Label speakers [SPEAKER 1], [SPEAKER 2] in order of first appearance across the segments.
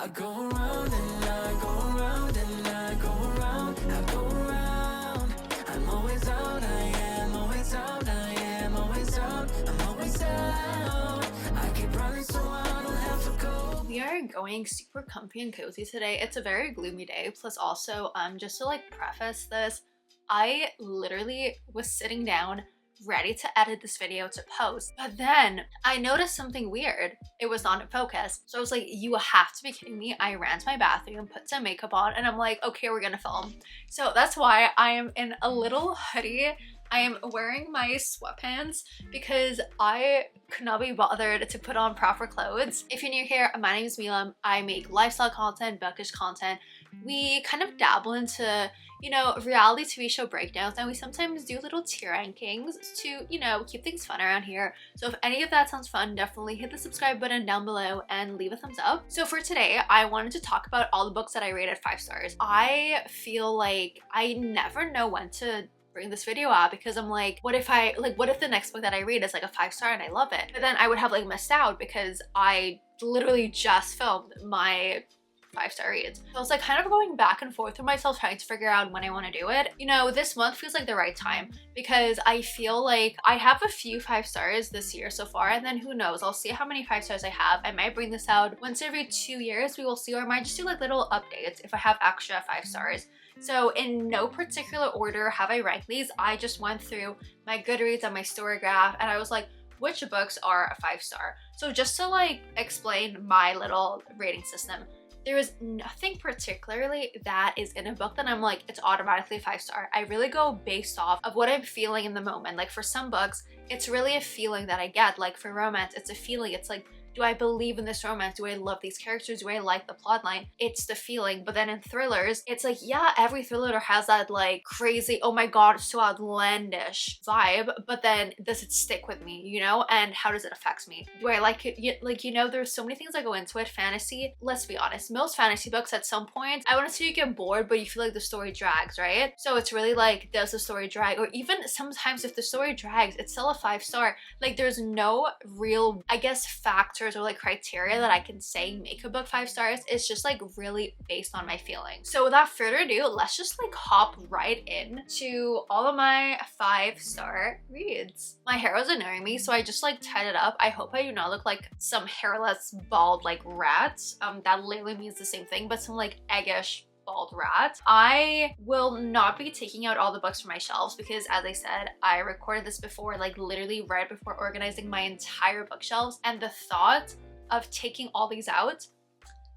[SPEAKER 1] I go around and I go around and I go around, I go around. I'm always out, I am always out, I am always out, I'm always out. I keep running so I don't have to go.
[SPEAKER 2] We are going super comfy and cozy today. It's a very gloomy day. Plus also, just to like preface this, I literally was sitting down ready to edit this video to post, but then I noticed something weird. It was not in focus. So I was like, you have to be kidding me. I ran to my bathroom, put some makeup on, and I'm like, okay, we're gonna film. So that's why I am in a little hoodie. I am wearing my sweatpants because I could not be bothered to put on proper clothes. If you're new here, my name is Mila. I make lifestyle content, bookish content. We kind of dabble into, you know, reality TV show breakdowns, and we sometimes do little tier rankings to, you know, keep things fun around here. So if any of that sounds fun, definitely hit the subscribe button down below and leave a thumbs up. So for today, I wanted to talk about all the books that I rated 5 stars. I feel like I never know when to bring this video out because I'm like, what if the next book that I read is like a 5 star and I love it? But then I would have like missed out because I literally just filmed my 5 star reads. So I was like kind of going back and forth with myself trying to figure out when I want to do it. You know, this month feels like the right time because I feel like I have a few 5 stars this year so far, and then who knows, I'll see how many 5 stars I have. I might bring this out once every 2 years, we will see, or I might just do like little updates if I have extra 5 stars. So in no particular order have I ranked these. I just went through my Goodreads and my Storygraph and I was like, which books are a 5 star? So just to like explain my little rating system, there is nothing particularly that is in a book that I'm like, it's automatically a 5 star. I really go based off of what I'm feeling in the moment. Like for some books, it's really a feeling that I get. Like for romance, it's a feeling. It's like, do I believe in this romance? Do I love these characters? Do I like the plotline? It's the feeling. But then in thrillers, it's like, yeah, every thriller has that like crazy, oh my god, it's so outlandish vibe. But then does it stick with me, you know? And how does it affect me? Do I like it? Like, you know, there's so many things that go into it. Fantasy, let's be honest, most fantasy books at some point, I wouldn't say you get bored, but you feel like the story drags, right? So it's really like, does the story drag? Or even sometimes if the story drags, it's still a 5 star. Like there's no real, I guess, factor or like criteria that I can say make a book 5 stars. It's just like really based on my feelings. So without further ado, let's just like hop right in to all of my 5 star reads. My hair was annoying me, so I just like tied it up. I hope I do not look like some hairless bald like rats. That literally means the same thing, but some like eggish bald rat. I will not be taking out all the books from my shelves because, as I said, I recorded this before, like literally right before organizing my entire bookshelves, and the thought of taking all these out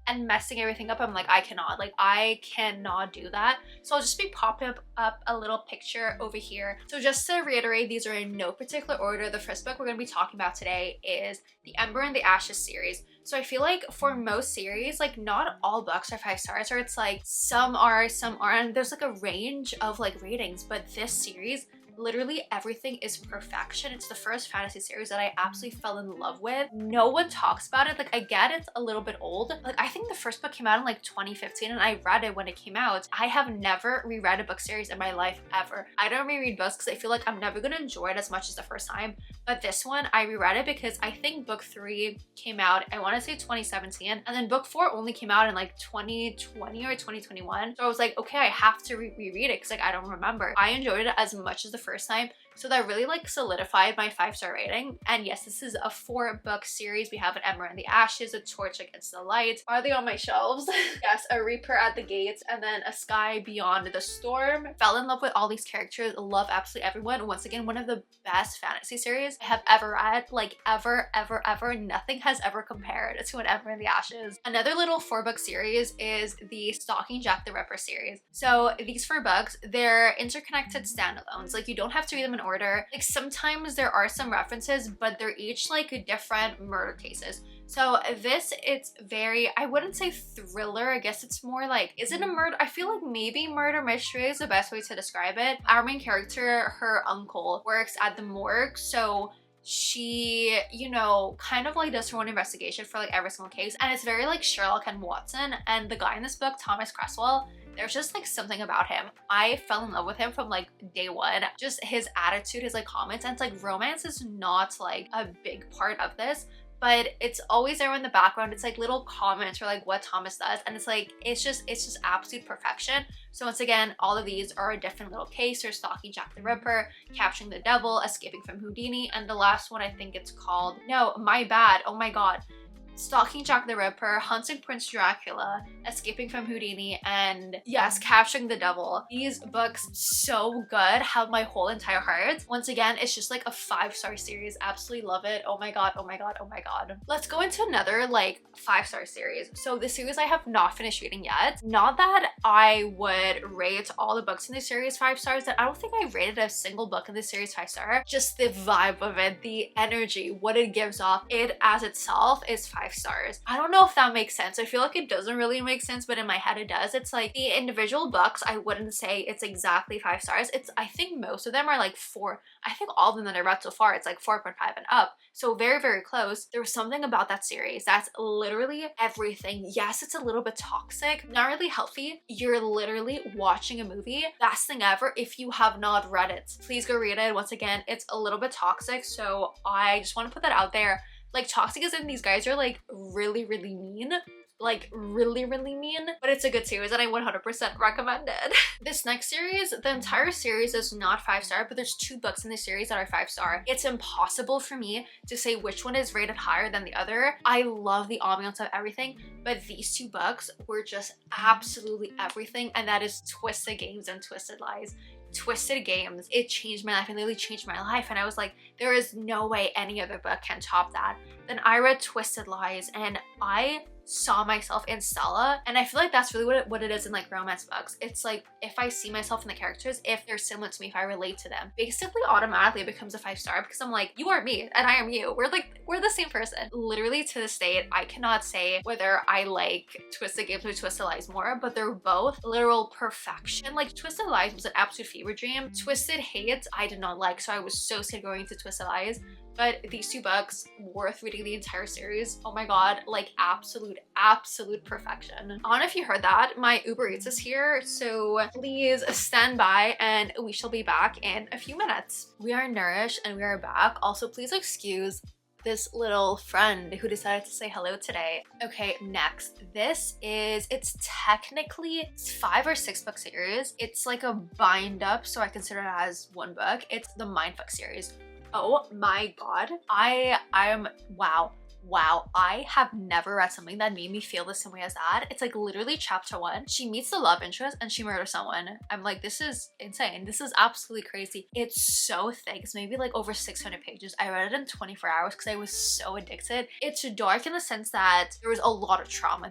[SPEAKER 2] and messing everything up, I'm like, I cannot do that. So I'll just be popping up a little picture over here. So just to reiterate, these are in no particular order. The first book we're going to be talking about today is the Ember and the Ashes series. So I feel like for most series, like not all books are 5 stars, or it's like some are, some aren't. There's like a range of like ratings, but this series, literally everything is perfection. It's the first fantasy series that I absolutely fell in love with. No one talks about it. Like I get it's a little bit old. Like I think the first book came out in like 2015 and I read it when it came out. I have never reread a book series in my life ever. I don't reread books because I feel like I'm never gonna enjoy it as much as the first time. But this one, I reread it because I think book 3 came out, I want to say 2017, and then book 4 only came out in like 2020 or 2021. So I was like, okay, I have to reread it because like I don't remember. I enjoyed it as much as the first time. So that really like solidified my 5 star rating. And yes, this is a 4 book series. We have an Ember and the Ashes, a Torch Against the Light. Are they on my shelves? Yes, a Reaper at the Gates, and then a Sky Beyond the Storm. Fell in love with all these characters. Love absolutely everyone. Once again, one of the best fantasy series I have ever read. Like ever. Nothing has ever compared to an Ember and the Ashes. Another little 4 book series is the Stalking Jack the Ripper series. So these 4 books, they're interconnected standalones. Like you don't have to read them in order. Like sometimes there are some references, but they're each like different murder cases. So this, it's very, I wouldn't say thriller. I guess it's more like, is it a murder? I feel like maybe murder mystery is the best way to describe it. Our main character, her uncle works at the morgue. So she, you know, kind of like does her own investigation for like every single case. And it's very like Sherlock and Watson. And the guy in this book, Thomas Cresswell, there's just like something about him. I fell in love with him from like day one. Just his attitude, his like comments, and it's like romance is not like a big part of this, but it's always there in the background. It's like little comments or like what Thomas does, and it's like it's just absolute perfection. So once again, all of these are a different little case. There's Stalking Jack the Ripper, Capturing the Devil, Escaping from Houdini, and the last one I think it's called, no, my bad, oh my god, Stalking Jack the Ripper, Hunting Prince Dracula, Escaping from Houdini, and yes, Capturing the Devil. These books, so good, have my whole entire heart. Once again, it's just like a 5-star series. Absolutely love it. Oh my god, oh my god, oh my god. Let's go into another like 5-star series. So the series I have not finished reading yet. Not that I would rate all the books in this series 5 stars. That I don't think I rated a single book in this series 5 star. Just the vibe of it, the energy, what it gives off. It as itself is 5 stars. I don't know if that makes sense. I feel like it doesn't really make sense, but in my head it does. It's like the individual books, I wouldn't say it's exactly 5 stars. I think most of them are like 4. I think all of them that I read so far, it's like 4.5 and up. So very, very close. There was something about that series that's literally everything. Yes, it's a little bit toxic, not really healthy. You're literally watching a movie. Best thing ever. If you have not read it, please go read it. Once again, it's a little bit toxic. So I just want to put that out there. Like, toxic is in these guys are like really, really mean. Like really, really mean, but it's a good series and I 100% recommend it. This next series, the entire series is not 5 star, but there's 2 books in the series that are 5 star. It's impossible for me to say which one is rated higher than the other. I love the ambiance of everything, but these 2 books were just absolutely everything, and that is Twisted Games and Twisted Lies. Twisted Games, it changed my life. It literally changed my life, and I was like, there is no way any other book can top that. Then I read Twisted Lies and I saw myself in Stella, and I feel like that's really what it is in like romance books. It's like if I see myself in the characters, if they're similar to me, if I relate to them, basically automatically it becomes a 5 star because I'm like, you are me and I am you. We're the same person. Literally to this date, I cannot say whether I like Twisted Games or Twisted Lies more, but they're both literal perfection. Like Twisted Lies was an absolute fever dream. Twisted Hate I did not like, so I was so scared going into Twisted Lies. But these 2 books, worth reading the entire series. Oh my god, like absolute perfection. I don't know if you heard that, my Uber Eats is here, so please stand by and we shall be back in a few minutes. We are nourished and we are back. Also, please excuse this little friend who decided to say hello today. Okay, next. It's technically 5 or 6 book series. It's like a bind up, so I consider it as 1 book. It's the Mindfuck series. Oh my god. Wow, I have never read something that made me feel the same way as that. It's like literally chapter 1. She meets the love interest and she murders someone. I'm like, this is insane. This is absolutely crazy. It's so thick. It's maybe like over 600 pages. I read it in 24 hours because I was so addicted. It's dark in the sense that there was a lot of trauma.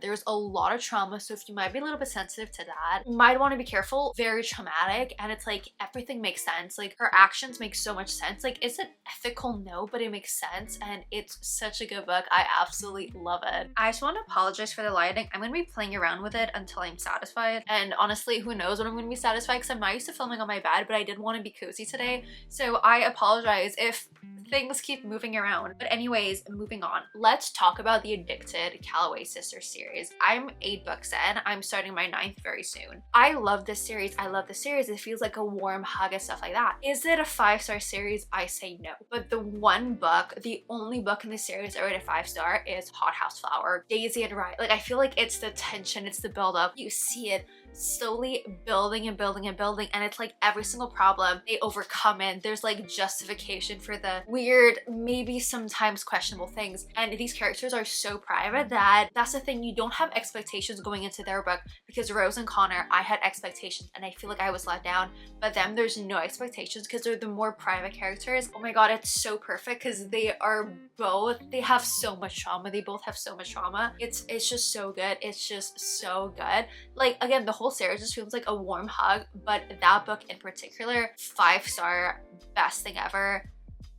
[SPEAKER 2] So if you might be a little bit sensitive to that, you might want to be careful. Very traumatic, and it's like everything makes sense. Like her actions make so much sense. Like, is it ethical? No, but it makes sense, and it's such a good book. I absolutely love it. I just want to apologize for the lighting. I'm going to be playing around with it until I'm satisfied. And honestly, who knows when I'm going to be satisfied, because I'm not used to filming on my bed, but I did want to be cozy today. So I apologize if things keep moving around. But anyways, moving on. Let's talk about the Addicted Calloway Sisters series. I'm 8 books in. I'm starting my 9th very soon. I love this series. It feels like a warm hug and stuff like that. Is it a 5-star series? I say no. But the only book in the series I rated 5 star is Hot House Flower. Daisy and Ryan. Like, I feel like it's the tension, it's the build up. You see it slowly building and building and building, and it's like every single problem they overcome it. There's like justification for the weird, maybe sometimes questionable things, and these characters are so private that that's the thing. You don't have expectations going into their book, because Rose and Connor, I had expectations and I feel like I was let down, but them, there's no expectations because they're the more private characters. Oh my god, it's so perfect because they have so much trauma. They both have so much trauma. It's just so good. It's just so good. Like, again, the whole series just feels like a warm hug, but that book in particular, 5 star, best thing ever.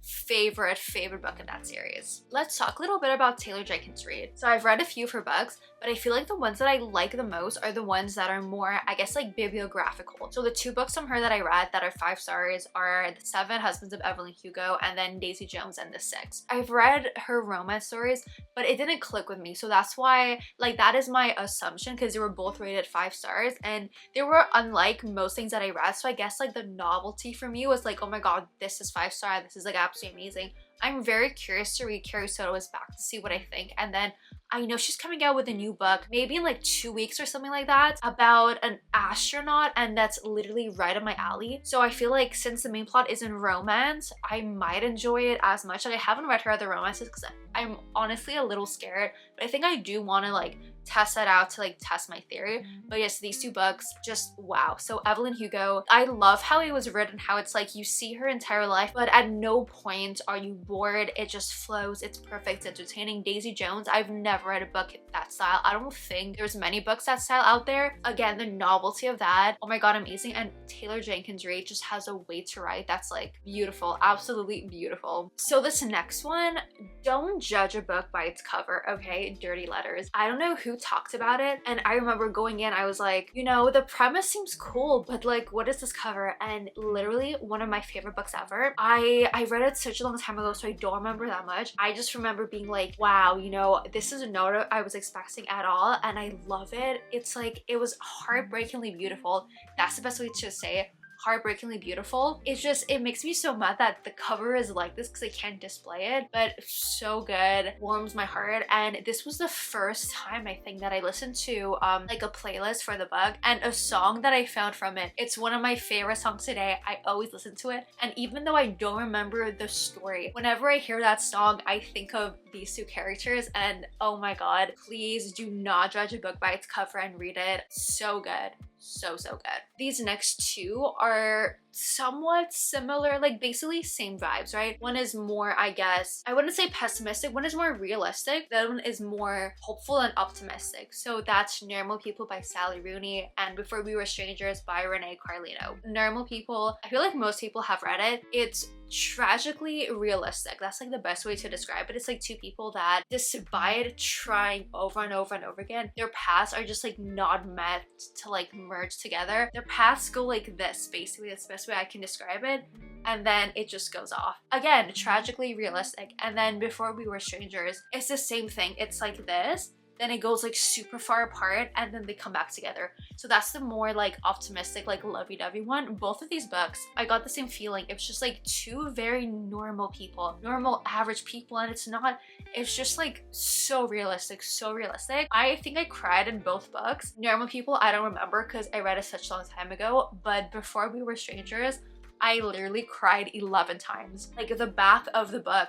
[SPEAKER 2] Favorite book in that series. Let's talk a little bit about Taylor Jenkins Reid. So I've read a few of her books, but I feel like the ones that I like the most are the ones that are more, I guess, like bibliographical. So the 2 books from her that I read that are 5 stars are The 7 Husbands of Evelyn Hugo and then Daisy Jones and the 6. I've read her romance stories, but it didn't click with me. So that's why, like, that is my assumption, because they were both rated 5 stars and they were unlike most things that I read. So I guess like the novelty for me was like, oh my god, this is 5 star. This is like absolutely amazing. I'm very curious to read Carrie Soto's back to see what I think. And then I know she's coming out with a new book, maybe in like 2 weeks or something like that, about an astronaut, and that's literally right up my alley. So I feel like since the main plot isn't romance, I might enjoy it as much. Like I haven't read her other romances because I'm honestly a little scared, but I think I do want to like test that out to like test my theory. But yes, these 2 books, just wow. So Evelyn Hugo, I love how it was written, how it's like you see her entire life, but at no point are you bored. It just flows. It's perfect, it's entertaining. Daisy Jones, I've never read a book that style. I don't think there's many books that style out there. Again, the novelty of that, oh my god, amazing. And Taylor Jenkins Reid just has a way to write that's like beautiful, absolutely beautiful. So this next one, don't judge a book by its cover, okay? Dirty Letters. I don't know who talked about it, and I remember going in, I was like, you know, the premise seems cool, but like what is this cover? And literally one of my favorite books ever. I read it such a long time ago, so I don't remember that much. I just remember being like, wow, you know, this is not what I was expecting at all, and I love it. It's like, it was heartbreakingly beautiful. That's the best way to say it. Heartbreakingly beautiful. It's just, it makes me so mad that the cover is like this because I can't display it, but so good, warms my heart. And this was the first time I think that I listened to like a playlist for the book, and a song that I found from it, it's one of my favorite songs today. I always listen to it, and even though I don't remember the story, whenever I hear that song I think of these 2 characters. And oh my god, please do not judge a book by its cover and read it. So good. So good. These next 2 are somewhat similar, like basically same vibes, right? One is more, I guess, I wouldn't say pessimistic, one is more realistic, the other one is more hopeful and optimistic. So that's Normal People by Sally Rooney and Before We Were Strangers by Renee Carlino. Normal People, I feel like most people have read it. It's tragically realistic. That's like the best way to describe it. It's like 2 people that, despite trying over and over and over again, their paths are just like not meant to like merge together. Their paths go like this, basically. That's the best way I can describe it. And then it just goes off. Again, tragically realistic. And then Before We Were Strangers, it's the same thing. It's like this, then it goes like super far apart, and then they come back together. So that's the more like optimistic, like lovey-dovey one. Both of these books, I got the same feeling. It was just like 2 very normal people, normal average people, and it's just like so realistic, so realistic. I think I cried in both books. Normal People, I don't remember because I read it such a long time ago, but Before We Were Strangers, I literally cried 11 times. Like the back of the book,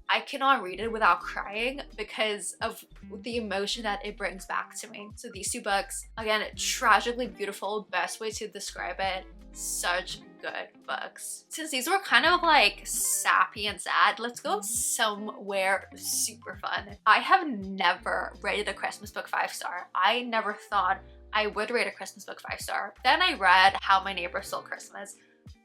[SPEAKER 2] I cannot read it without crying because of the emotion that it brings back to me. So these 2 books, again, tragically beautiful, best way to describe it. Such good books. Since these were kind of like sappy and sad, let's go somewhere super fun. I have never rated a Christmas book 5-star. I never thought I would rate a Christmas book 5-star. Then I read How My Neighbor Stole Christmas.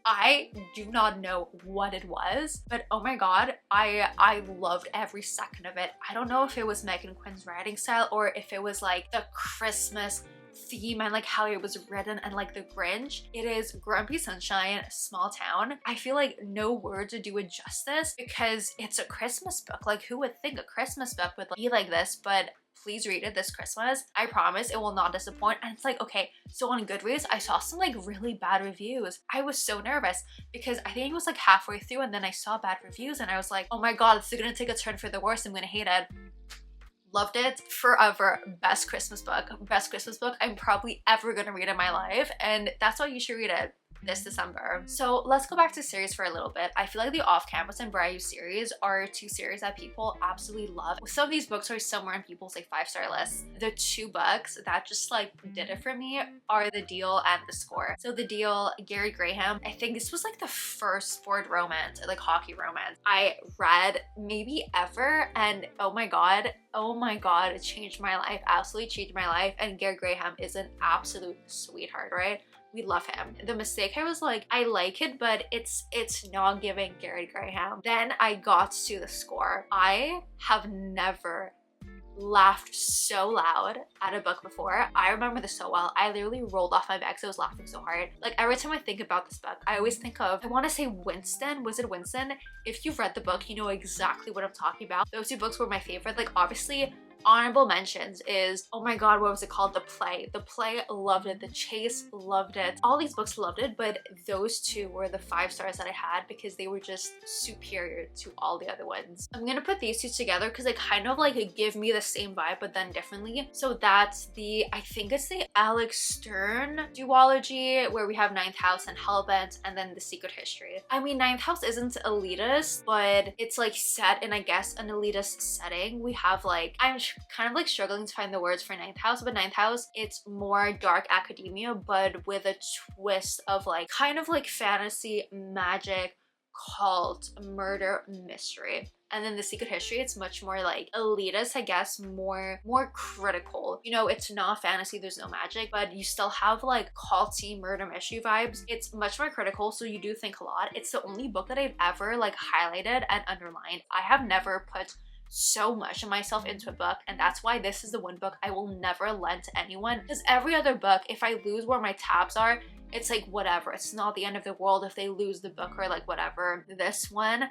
[SPEAKER 2] I do not know what it was, but oh my god, I loved every second of it. I don't know if it was Megan Quinn's writing style or if it was like the Christmas theme and like how it was written and like the Grinch. It is Grumpy Sunshine, Small Town. I feel like no words would do it justice because it's a Christmas book. Like who would think a Christmas book would be like this? But please read it this Christmas. I promise it will not disappoint. And it's like, okay, so on Goodreads, I saw some like really bad reviews. I was so nervous because I think it was like halfway through and then I saw bad reviews and I was like, oh my god, this is gonna take a turn for the worse. I'm gonna hate it. Loved it. Forever. Best Christmas book. Best Christmas book I'm probably ever gonna read in my life. And that's why you should read it this December. So let's go back to series for a little bit. I feel like the Off Campus and Bride series are 2 series that people absolutely love. Some of these books are somewhere in people's like 5-star lists. The 2 books that just like did it for me are The Deal and The Score. So The Deal, Gary Graham, I think this was like the first sport romance, like hockey romance I read maybe ever, and oh my god, it changed my life, absolutely changed my life. And Gary Graham is an absolute sweetheart, right? We love him. The Mistake, I was like, I like it, but it's not giving Gary Graham. Then I got to The Score. I have never laughed so loud at a book before. I remember this so well. I literally rolled off my bed because I was laughing so hard. Like every time I think about this book, I always think of, I want to say Winston. Was it Winston? If you've read the book, you know exactly what I'm talking about. Those 2 books were my favorite. Like obviously honorable mentions is, oh my god, what was it called? The Play. The Play, loved it. The Chase, loved it. All these books, loved it, but those two were the 5 stars that I had because they were just superior to all the other ones. I'm gonna put these two together because they kind of like give me the same vibe but then differently. So that's the, I think it's the Alex Stern duology where we have Ninth House and Hellbent, and then The Secret History. I mean, Ninth House isn't elitist, but it's like set in, I guess, an elitist setting. We have like, I'm kind of like struggling to find the words for Ninth House, but Ninth House, it's more dark academia, but with a twist of like kind of like fantasy, magic, cult, murder, mystery. And then The Secret History, it's much more like elitist, I guess, more critical. You know, it's not fantasy, there's no magic, but you still have like culty murder mystery vibes. It's much more critical, so you do think a lot. It's the only book that I've ever like highlighted and underlined. I have never put so much of myself into a book, and that's why this is the one book I will never lend to anyone, because every other book, if I lose where my tabs are, it's like whatever, it's not the end of the world if they lose the book or like whatever. This one,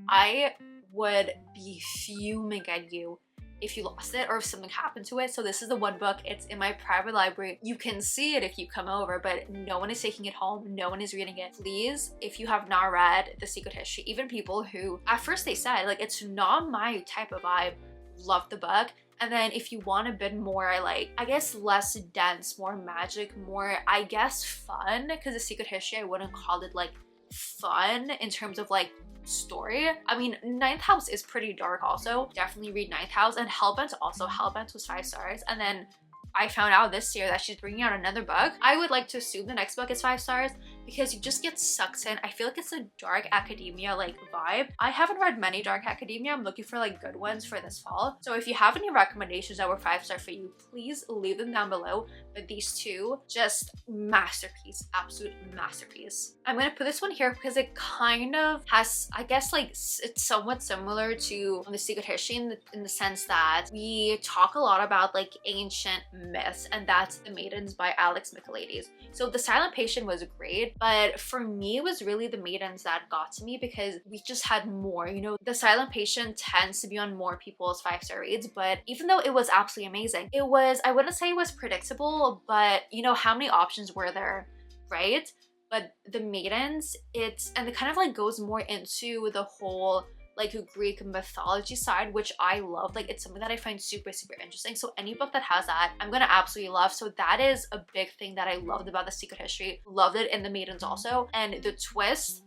[SPEAKER 2] I would be fuming at you if you lost it or if something happened to it. So this is the one book, it's in my private library. You can see it if you come over, but no one is taking it home, no one is reading it. Please, if you have not read The Secret History, even people who at first they said like it's not my type of vibe, love the book. And then if you want a bit more like, I guess less dense, more magic, more, I guess, fun, because The Secret History, I wouldn't call it like fun in terms of like story. I mean, Ninth House is pretty dark also. Definitely read Ninth House. And Hellbent also. Hellbent was 5 stars. And then I found out this year that she's bringing out another book. I would like to assume the next book is 5 stars because you just get sucked in. I feel like it's a dark academia like vibe. I haven't read many dark academia. I'm looking for like good ones for this fall. So if you have any recommendations that were 5 star for you, please leave them down below. But these two, just masterpiece, absolute masterpiece. I'm gonna put this one here because it kind of has, I guess, like it's somewhat similar to The Secret History in the sense that we talk a lot about like ancient myths, and that's The Maidens by Alex Michaelides. So The Silent Patient was great, but for me it was really The Maidens that got to me because we just had more. You know, The Silent Patient tends to be on more people's 5-star reads, but even though it was absolutely amazing, it was, I wouldn't say it was predictable, but you know, how many options were there, right? But The Maidens, and it kind of like goes more into the whole like a Greek mythology side, which I love. Like, it's something that I find super interesting. So any book that has that, I'm gonna absolutely love. So that is a big thing that I loved about The Secret History. Loved it in The Maidens also. And the twist,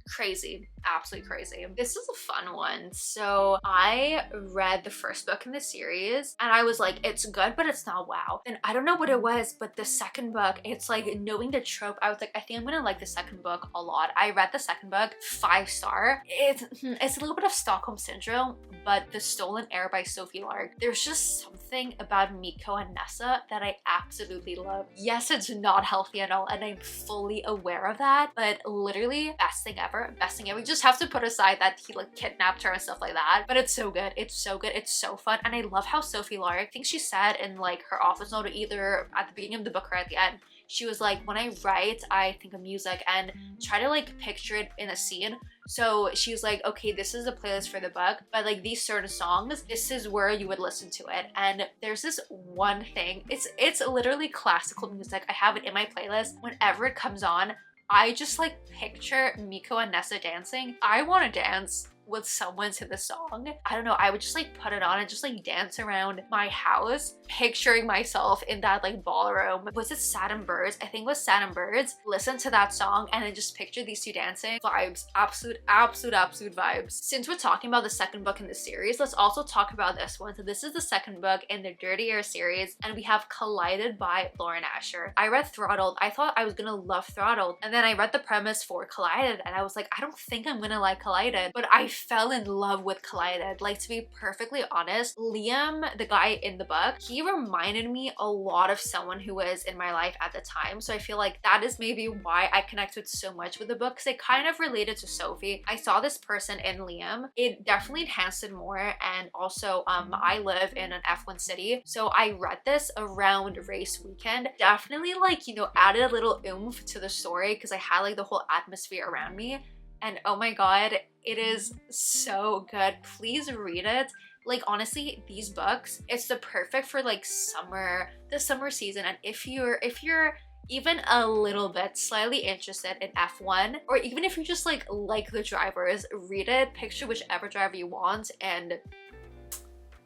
[SPEAKER 2] crazy, absolutely crazy. This is a fun one. So I read the first book in the series and I was like, it's good, but it's not wow. And I don't know what it was, but the second book, it's like knowing the trope, I was like, I think I'm gonna like the second book a lot. I read the second book, 5 star. It's a little bit of Stockholm Syndrome, but The Stolen Heir by Sophie Lark. There's just something about Miko and Nessa that I absolutely love. Yes, it's not healthy at all, and I'm fully aware of that, but literally best thing ever. Best thing ever. We just have to put aside that he like kidnapped her and stuff like that, but it's so good. It's so good. It's so fun. And I love how Sophie Lark, I think she said in like her office note, either at the beginning of the book or at the end, she was like, when I write, I think of music and try to like picture it in a scene. So she was like, okay, this is the playlist for the book, but like these certain songs, this is where you would listen to it. And there's this one thing, it's literally classical music. I have it in my playlist. Whenever it comes on, I just like picture Miko and Nessa dancing. I want to dance with someone to the song. I don't know, I would just like put it on and just like dance around my house, picturing myself in that like ballroom. Was it Satin Birds? I think it was Satin Birds. Listen to that song and then just picture these two dancing. Vibes, absolute vibes. Since we're talking about the second book in the series, let's also talk about this one. So this is the second book in the Dirty Air series, and we have Collided by Lauren Asher. I read Throttled. I thought I was gonna love Throttled, and then I read the premise for Collided and I was like, I don't think I'm gonna like Collided, but I fell in love with Collided. Like, to be perfectly honest, Liam, the guy in the book, he reminded me a lot of someone who was in my life at the time. So I feel like that is maybe why I connected so much with the book, because it kind of related to Sophie. I saw this person in Liam. It definitely enhanced it more. And also, I live in an F1 city, so I read this around race weekend. Definitely, like, you know, added a little oomph to the story because I had like the whole atmosphere around me. And oh my god, it is so good. Please read it. Like honestly, these books, it's the perfect for like the summer season. And if you're even a little bit slightly interested in F1, or even if you just like the drivers, read it, picture whichever driver you want, and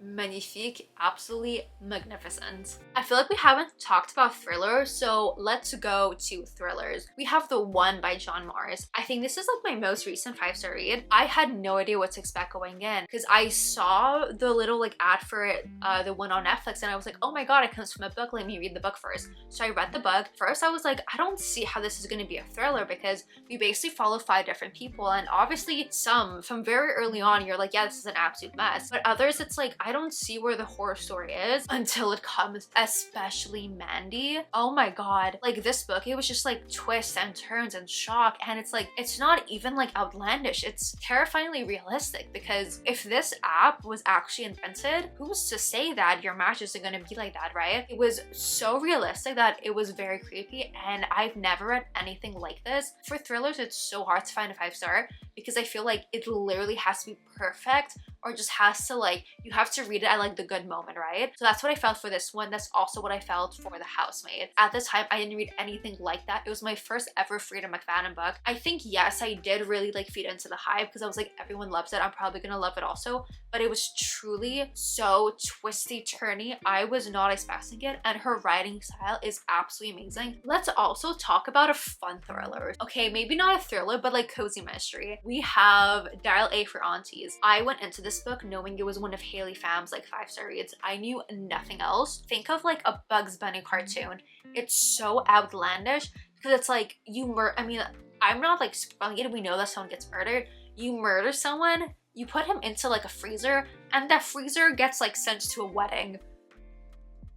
[SPEAKER 2] magnifique, absolutely magnificent. I feel like we haven't talked about thrillers, so let's go to thrillers. We have The One by John Mars. I think this is like my most recent 5-star read. I had no idea what to expect going in because I saw the little like ad for it, the one on Netflix, and I was like, oh my god, it comes from a book, let me read the book first. So I read the book. First I was like, I don't see how this is going to be a thriller because we basically follow 5 different people, and obviously some from very early on you're like, yeah, this is an absolute mess, but others it's like I don't see where the horror story is until it comes, especially Mandy. Oh my god, like this book, it was just like twists and turns and shock, and it's like, it's not even like outlandish, it's terrifyingly realistic, because if this app was actually invented, who's to say that your match isn't going to be like that, right? It was so realistic that it was very creepy, and I've never read anything like this. For thrillers, it's so hard to find a 5-star because I feel like it literally has to be perfect, or just has to like, you have to read it at like the good moment, right? So that's what I felt for this one. That's also what I felt for The Housemaid. At the time, I didn't read anything like that. It was my first ever Freida McFadden book. I think, yes, I did really like feed into the hype because I was like, everyone loves it, I'm probably gonna love it also. But it was truly so twisty turny. I was not expecting it, and her writing style is absolutely amazing. Let's also talk about a fun thriller. Okay, maybe not a thriller, but like cozy mystery. We have Dial A for Aunties. I went into this book knowing it was one of Haley Pham's like 5-star reads. I knew nothing else. Think of like a Bugs Bunny cartoon. It's so outlandish because it's like I mean, I'm not like spoiling it. We know that someone gets murdered. You murder someone, you put him into like a freezer, and that freezer gets like sent to a wedding.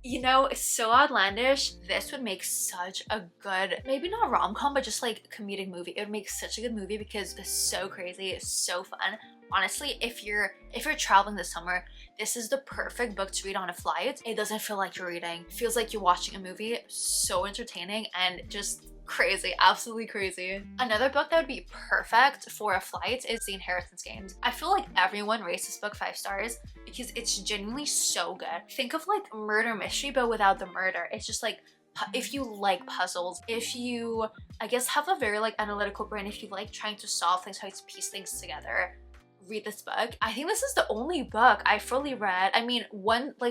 [SPEAKER 2] You know, it's so outlandish. This would make such a good, maybe not rom-com, but just like comedic movie. It would make such a good movie because it's so crazy, it's so fun. Honestly, if you're traveling this summer, this is the perfect book to read on a flight. It doesn't feel like you're reading. It feels like you're watching a movie. So entertaining and just crazy, absolutely crazy. Another book that would be perfect for a flight is The Inheritance Games. I feel like everyone rates this book 5 stars because it's genuinely so good. Think of like murder mystery, but without the murder. It's just like, if you like puzzles, if you, I guess, have a very like analytical brain, if you like trying to solve things, how to piece things together, read this book. I think this is the only book I fully read. I mean,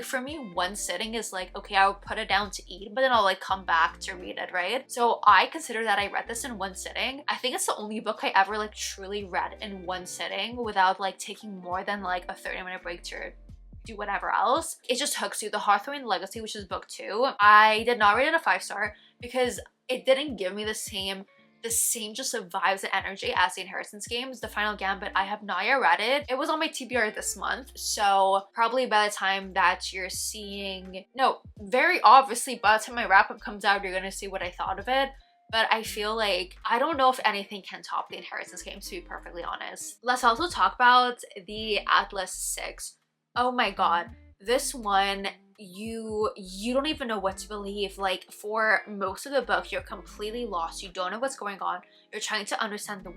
[SPEAKER 2] for me, one sitting is like, okay, I'll put it down to eat, but then I'll like come back to read it, right? So I consider that I read this in one sitting. I think it's the only book I ever like truly read in one sitting without like taking more than like a 30-minute break to do whatever else. It just hooks you. The Heartthrob Legacy, which is book 2, I did not rate it a 5-star because it didn't give me the same just vibes and energy as The Inheritance Games. The Final Gambit, I have not yet read it. It was on my TBR this month, so probably by the time that you're seeing, no, very obviously by the time my wrap-up comes out, you're gonna see what I thought of it. But I feel like, I don't know if anything can top The Inheritance Games, to be perfectly honest. Let's also talk about the Atlas 6. Oh my god, this one, you don't even know what to believe. Like, for most of the book, you're completely lost. You don't know what's going on. You're trying to understand the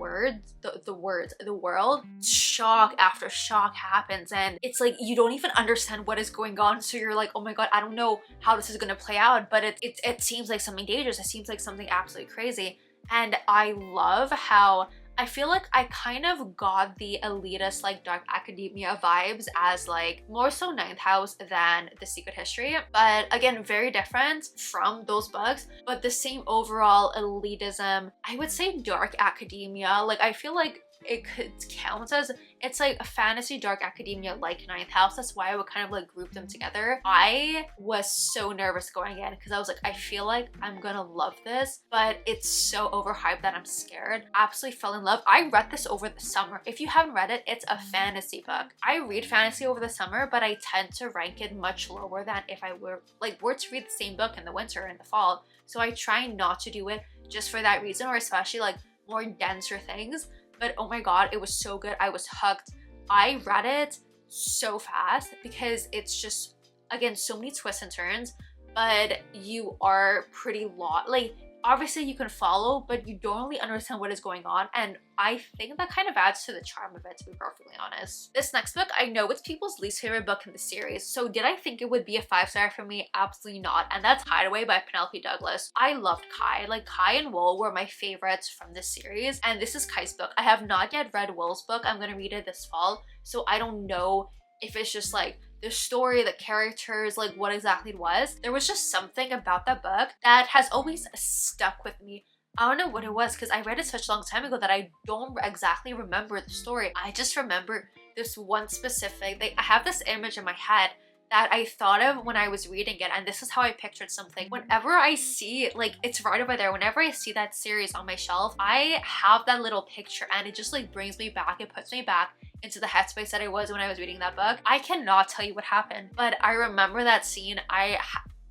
[SPEAKER 2] world. Shock after shock happens, and it's like you don't even understand what is going on. So you're like, oh my god, I don't know how this is gonna play out, but it seems like something dangerous. It seems like something absolutely crazy. And I love how I feel like I kind of got the elitist like dark academia vibes as like more so Ninth House than The Secret History, but again, very different from those books, but the same overall elitism. I would say dark academia. Like, I feel like it could count as, it's like a fantasy dark academia like Ninth House. That's why I would kind of like group them together. I was so nervous going in because I was like, I feel like I'm gonna love this, but it's so overhyped that I'm scared. Absolutely fell in love. I read this over the summer. If you haven't read it, it's a fantasy book. I read fantasy over the summer, but I tend to rank it much lower than if I were to read the same book in the winter and the fall. So I try not to do it just for that reason, or especially like more denser things. But oh my god, it was so good. I was hooked. I read it so fast because it's just, again, so many twists and turns, but you are pretty lost. Like, obviously you can follow, but you don't really understand what is going on, and I think that kind of adds to the charm of it, to be perfectly honest. This next book, I know it's people's least favorite book in the series, so did I think it would be a 5-star for me? Absolutely not, and that's Hideaway by Penelope Douglas. I loved Kai. Like, Kai and Wool were my favorites from this series, and this is Kai's book. I have not yet read Wool's book. I'm gonna read it this fall, so I don't know if it's just like the story, the characters, like what exactly it was. There was just something about that book that has always stuck with me. I don't know what it was because I read it such a long time ago that I don't exactly remember the story. I just remember this one specific, I have this image in my head that I thought of when I was reading it, and this is how I pictured something. Whenever I see, like, it's right over there, whenever I see that series on my shelf, I have that little picture and it just like brings me back, it puts me back into the headspace that I was when I was reading that book. I cannot tell you what happened, but I remember that scene.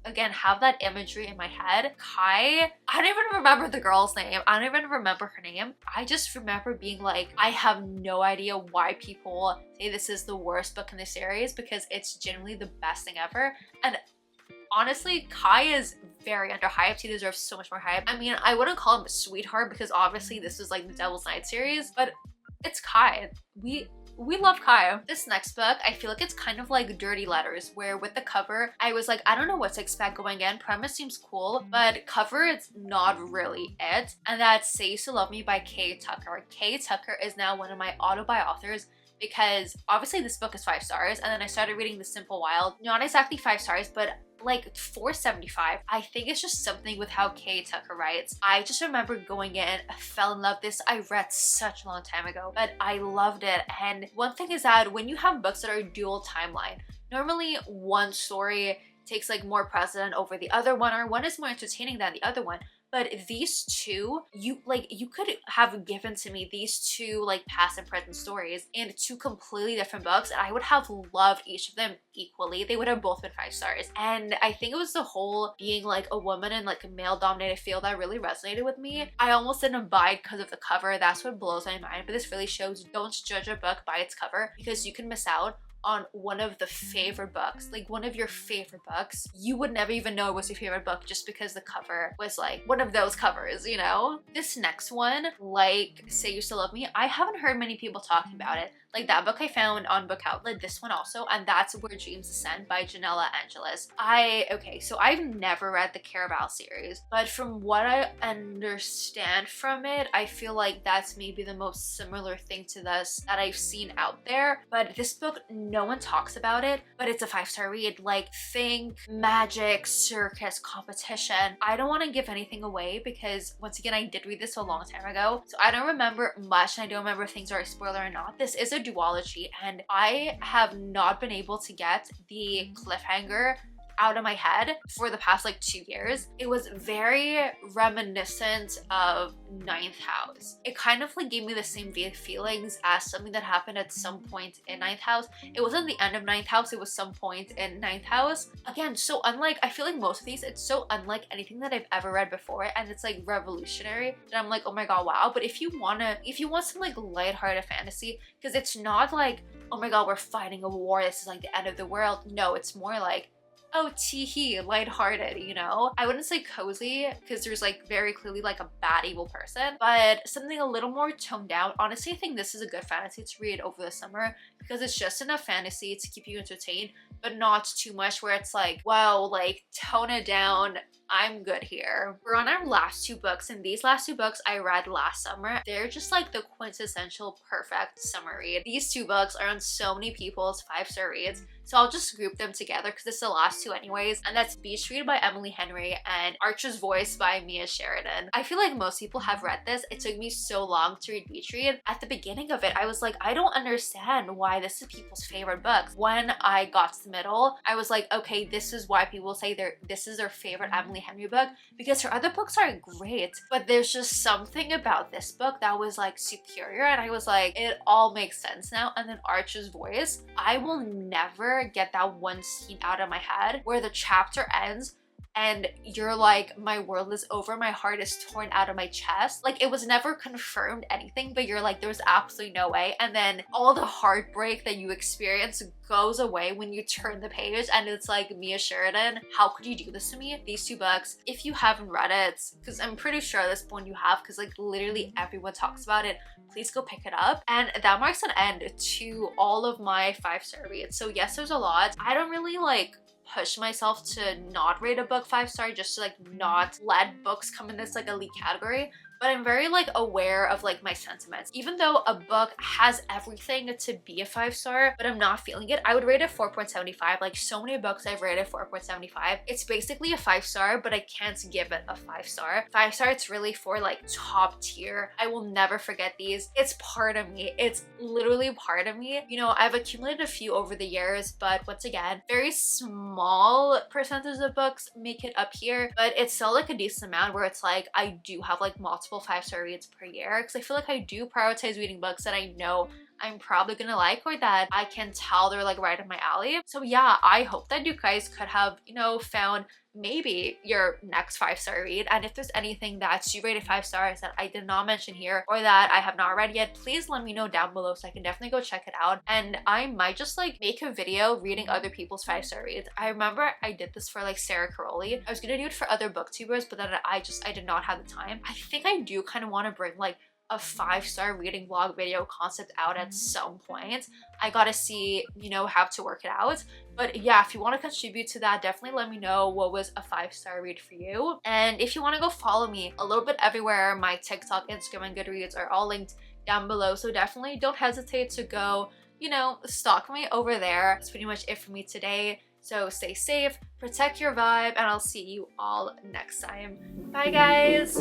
[SPEAKER 2] Again, have that imagery in my head. Kai, I don't even remember the girl's name. I don't even remember her name. I just remember being like, I have no idea why people say this is the worst book in the series, because it's genuinely the best thing ever. And honestly, Kai is very underhyped. He deserves so much more hype. I mean, I wouldn't call him a sweetheart because obviously this is like the Devil's Night series, but it's Kai. We love Kai. This next book, I feel like it's kind of like Dirty Letters, where with the cover, I was like, I don't know what to expect going in. Premise seems cool, but cover, it's not really it. And that's Say You Still Love Me by Kay Tucker. Kay Tucker is now one of my auto-buy authors because obviously this book is 5 stars, and then I started reading The Simple Wild. Not exactly 5 stars, but like 4.75. I think it's just something with how Kay Tucker writes. I just remember going in, I fell in love. This I read such a long time ago, but I loved it. And one thing is that when you have books that are dual timeline, normally one story takes like more precedent over the other one, or one is more entertaining than the other one. But these two, you could have given to me these two like past and present stories in 2 completely different books, and I would have loved each of them equally. They would have both been 5 stars. And I think it was the whole being like a woman in like a male dominated field that really resonated with me. I almost didn't buy it because of the cover. That's what blows my mind. But this really shows, don't judge a book by its cover, because you can miss out on one of the favorite books, like one of your favorite books. You would never even know it was your favorite book just because the cover was like one of those covers, you know? This next one, like Say You Still Love Me, I haven't heard many people talking about it. Like that book I found on Book Outlet, this one also, and that's Where Dreams Descend by Janella Angeles. Okay, so I've never read the Caraval series, but from what I understand from it, I feel like that's maybe the most similar thing to this that I've seen out there. But this book, no one talks about it, but it's a 5-star read. Like, think magic, circus, competition. I don't want to give anything away because once again, I did read this a long time ago, so I don't remember much, and I don't remember if things are a spoiler or not. This is a duology, and I have not been able to get the cliffhanger out of my head for the past like 2 years. It was very reminiscent of Ninth House. It kind of like gave me the same feelings as something that happened at some point in Ninth House. It wasn't the end of Ninth House, it was some point in Ninth House. Again, so unlike, I feel like most of these, it's so unlike anything that I've ever read before, and it's like revolutionary that I'm like, oh my god, wow. But if you want some like lighthearted fantasy, because it's not like, oh my god, we're fighting a war, this is like the end of the world. No, it's more like, oh, tee-hee, lighthearted, you know? I wouldn't say cozy, because there's like very clearly like a bad evil person, but something a little more toned down. Honestly, I think this is a good fantasy to read over the summer, because it's just enough fantasy to keep you entertained, but not too much where it's like, wow, like tone it down, I'm good here. We're on our last 2 books, and these last 2 books I read last summer. They're just like the quintessential perfect summer read. These 2 books are on so many people's 5-star reads, so I'll just group them together because it's the last 2 anyways, and that's Beach Read by Emily Henry and Archer's Voice by Mia Sheridan. I feel like most people have read this. It took me so long to read Beach Read. At the beginning of it, I was like, I don't understand why this is people's favorite books. When I got to the middle, I was like, okay, this is why people say this is their favorite Emily Henry book, because her other books are great, but there's just something about this book that was like superior, and I was like, it all makes sense now. And then Archer's Voice, I will never get that one scene out of my head where the chapter ends and you're like, my world is over, my heart is torn out of my chest. Like, it was never confirmed anything, but you're like, there's absolutely no way. And then all the heartbreak that you experience goes away when you turn the page and it's like, Mia Sheridan, how could you do this to me? These two books, if you haven't read it, because I'm pretty sure at this point you have, because like literally everyone talks about it, please go pick it up. And that marks an end to all of my 5-star reads. So yes, there's a lot. I don't really like push myself to not rate a book 5-star, just to like not let books come in this like elite category. But I'm very like aware of like my sentiments. Even though a book has everything to be a 5-star, but I'm not feeling it, I would rate it 4.75. Like so many books I've rated 4.75. It's basically a 5-star, but I can't give it a 5-star. 5-star, it's really for like top tier. I will never forget these. It's part of me. It's literally part of me. You know, I've accumulated a few over the years, but once again, very small percentage of books make it up here, but it's still like a decent amount where it's like I do have like multiple 5-star reads per year, because I feel like I do prioritize reading books that I know I'm probably gonna like, or that I can tell they're like right up my alley. So yeah, I hope that you guys could have, you know, found maybe your next 5-star read. And if there's anything that's you rated 5 stars that I did not mention here or that I have not read yet, please let me know down below so I can definitely go check it out. And I might just like make a video reading other people's 5-star reads. I remember I did this for like Sarah Caroli. I was gonna do it for other booktubers, but then I did not have the time. I think I do kind of want to bring like a 5-star reading vlog video concept out at some point. I gotta see, you know, how to work it out. But yeah, if you want to contribute to that, definitely let me know what was a 5-star read for you. And if you want to go follow me a little bit everywhere, my TikTok, Instagram, and Goodreads are all linked down below. So definitely don't hesitate to go, you know, stalk me over there. That's pretty much it for me today. So stay safe, protect your vibe, and I'll see you all next time. Bye guys!